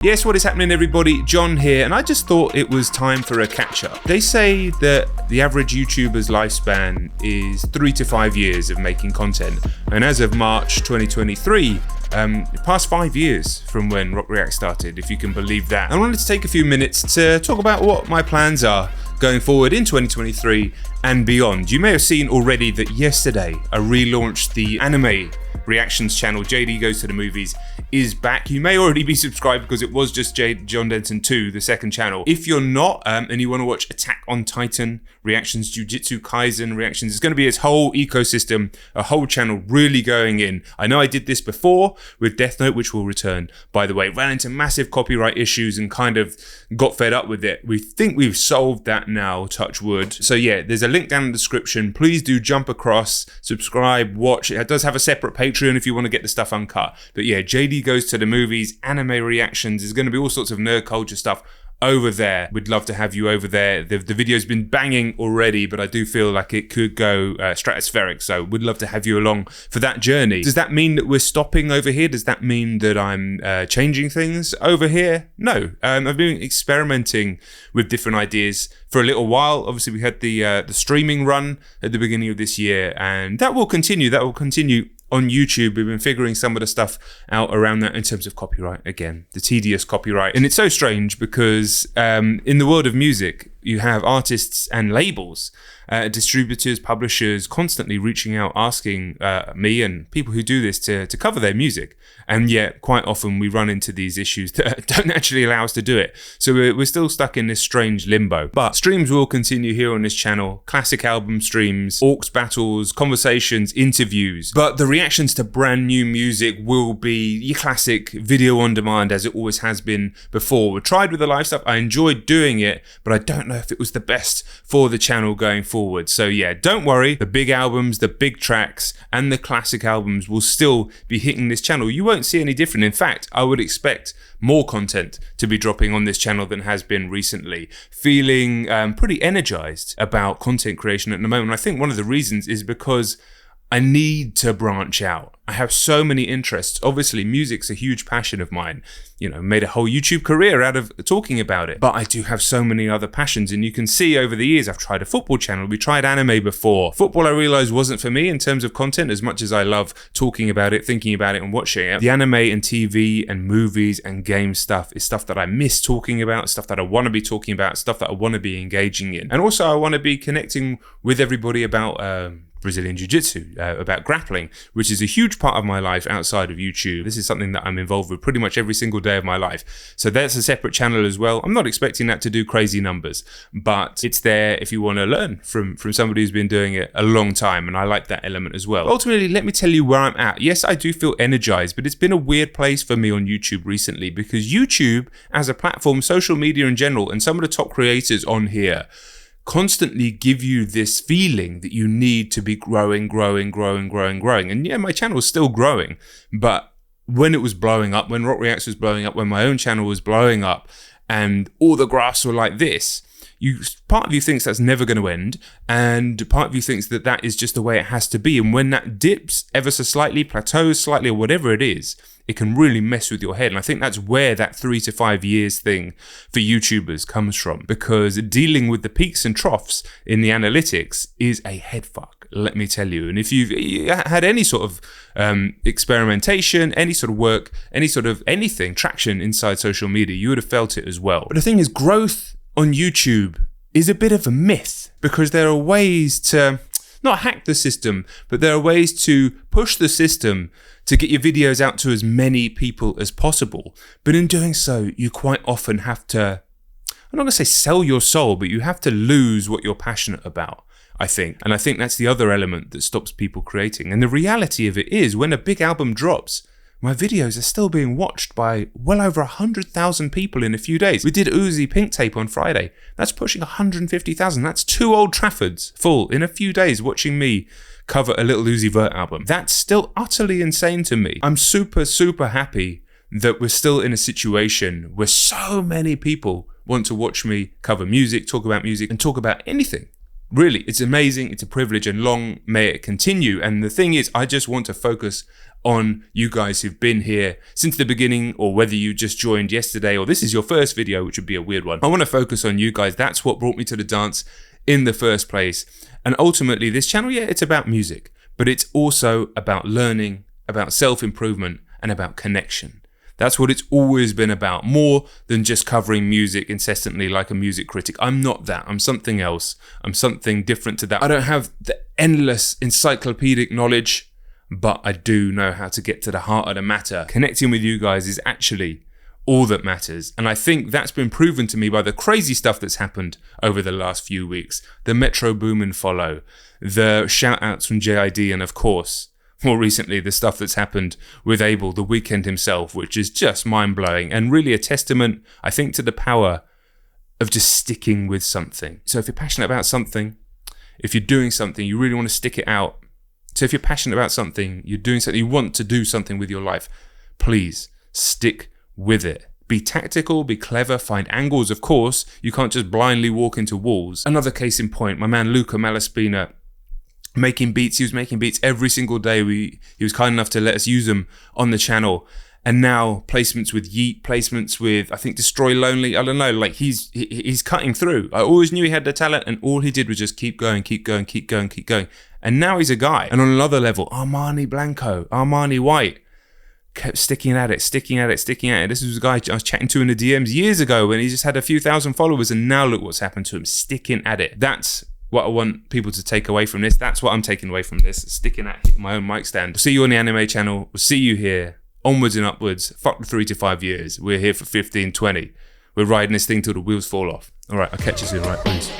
Yes, what is happening everybody? John here, and I just thought it was time for a catch-up. They say that the average YouTuber's lifespan is 3 to 5 years of making content, and as of March 2023, it passed 5 years from when Rock React started, if you can believe that. I wanted to take a few minutes to talk about what my plans are going forward in 2023 and beyond. You may have seen already that yesterday I relaunched the anime reactions channel. JD Goes to the Movies is back. You may already be subscribed because it was just JonDentonYT, the second channel. If you're not and you want to watch Attack on Titan reactions, Jujutsu Kaisen reactions, it's going to be its whole ecosystem, a whole channel really going in. I know I did this before with Death Note, which will return, by the way. Ran into massive copyright issues and kind of got fed up with it. We think we've solved that now, touch wood. So yeah, there's a link down in the description. Please do jump across, subscribe, watch. It does have a separate Patreon if you want to get the stuff uncut. But yeah, JD Goes to the Movies, anime reactions. There's going to be all sorts of nerd culture stuff over there. We'd love to have you over there. The video's been banging already, but I do feel like it could go stratospheric, so we'd love to have you along for that journey. Does that mean that we're stopping over here? Does that mean that I'm changing things over here? No. I've been experimenting with different ideas for a little while. Obviously, we had the streaming run at the beginning of this year, and that will continue. On YouTube. We've been figuring some of the stuff out around that in terms of copyright. Again, the tedious copyright. And it's so strange because in the world of music, you have artists and labels, distributors, publishers constantly reaching out, asking me and people who do this to cover their music. And yet quite often we run into these issues that don't actually allow us to do it. So we're still stuck in this strange limbo. But streams will continue here on this channel. Classic album streams, orcs battles, conversations, interviews. But the reactions to brand new music will be your classic video on demand as it always has been before. We tried with the live stuff. I enjoyed doing it, but I don't know if it was the best for the channel going forward. So yeah, don't worry. The big albums, the big tracks, and the classic albums will still be hitting this channel. You won't see any different. In fact, I would expect more content to be dropping on this channel than has been recently. Feeling pretty energized about content creation at the moment. I think one of the reasons is because I need to branch out. I have so many interests. Obviously, music's a huge passion of mine. You know, made a whole YouTube career out of talking about it. But I do have so many other passions, and you can see over the years, I've tried a football channel. We tried anime before. Football, I realized, wasn't for me in terms of content as much as I love talking about it, thinking about it, and watching it. The anime and TV and movies and game stuff is stuff that I miss talking about, stuff that I want to be talking about, stuff that I want to be engaging in. And also, I want to be connecting with everybody about Brazilian Jiu-Jitsu, about grappling, which is a huge part of my life outside of YouTube. This is something that I'm involved with pretty much every single day of my life. So that's a separate channel as well. I'm not expecting that to do crazy numbers, but it's there if you want to learn from somebody who's been doing it a long time, and I like that element as well. Ultimately, let me tell you where I'm at. Yes, I do feel energized, but it's been a weird place for me on YouTube recently because YouTube as a platform, social media in general, and some of the top creators on here constantly give you this feeling that you need to be growing. And yeah, my channel is still growing, but when it was blowing up, when Rock Reacts was blowing up, when my own channel was blowing up and all the graphs were like this, part of you thinks that's never going to end, and part of you thinks that that is just the way it has to be. And when that dips ever so slightly, plateaus slightly, or whatever it is, it can really mess with your head. And I think that's where that 3 to 5 years thing for YouTubers comes from, because dealing with the peaks and troughs in the analytics is a head fuck, let me tell you. And if you've had any sort of experimentation, any sort of work, any sort of anything, traction inside social media, you would have felt it as well. But the thing is, growth on YouTube is a bit of a myth, because there are ways to not hack the system, but there are ways to push the system to get your videos out to as many people as possible. But in doing so, you quite often have to, I'm not going to say sell your soul, but you have to lose what you're passionate about, I think. And I think that's the other element that stops people creating. And the reality of it is, when a big album drops, my videos are still being watched by well over 100,000 people in a few days. We did Uzi Pink Tape on Friday. That's pushing 150,000. That's 2 Old Traffords full in a few days watching me cover a Little Uzi Vert album. That's still utterly insane to me. I'm super happy that we're still in a situation where so many people want to watch me cover music, talk about music, and talk about anything. Really, it's amazing, it's a privilege, and long may it continue. And the thing is, I just want to focus on you guys who've been here since the beginning, or whether you just joined yesterday, or this is your first video, which would be a weird one. I want to focus on you guys. That's what brought me to the dance in the first place. And ultimately, this channel, yeah, it's about music, but it's also about learning, about self-improvement, and about connection. That's what it's always been about, more than just covering music incessantly like a music critic. I'm not that. I'm something else. I'm something different to that. I don't have the endless encyclopedic knowledge, but I do know how to get to the heart of the matter. Connecting with you guys is actually all that matters. And I think that's been proven to me by the crazy stuff that's happened over the last few weeks. The Metro Boomin follow, the shout outs from JID, and of course, more recently, the stuff that's happened with Abel, the Weeknd himself, which is just mind-blowing and really a testament, I think, to the power of just sticking with something. So if you're passionate about something, if you're doing something, you really want to stick it out. So if you're passionate about something, you're doing something, you want to do something with your life, please stick with it. Be tactical, be clever, find angles, of course. You can't just blindly walk into walls. Another case in point, my man Luca, Malaspina, making beats. He was making beats every single day. He was kind enough to let us use them on the channel. And now placements with Yeet, placements with, I think, Destroy Lonely. I don't know, like he's cutting through. I always knew he had the talent, and all he did was just keep going, keep going, keep going, keep going. And now he's a guy. And on another level, Armani Blanco, Armani White, kept sticking at it, sticking at it, sticking at it. This was a guy I was chatting to in the DMs years ago when he just had a few thousand followers, and now look what's happened to him, sticking at it. That's what I want people to take away from this. That's what I'm taking away from this, sticking at my own mic stand. We'll see you on the anime channel. We'll see you here, onwards and upwards. Fuck the 3 to 5 years. We're here for 15, 20. We're riding this thing till the wheels fall off. All right, I'll catch you soon. All right, peace.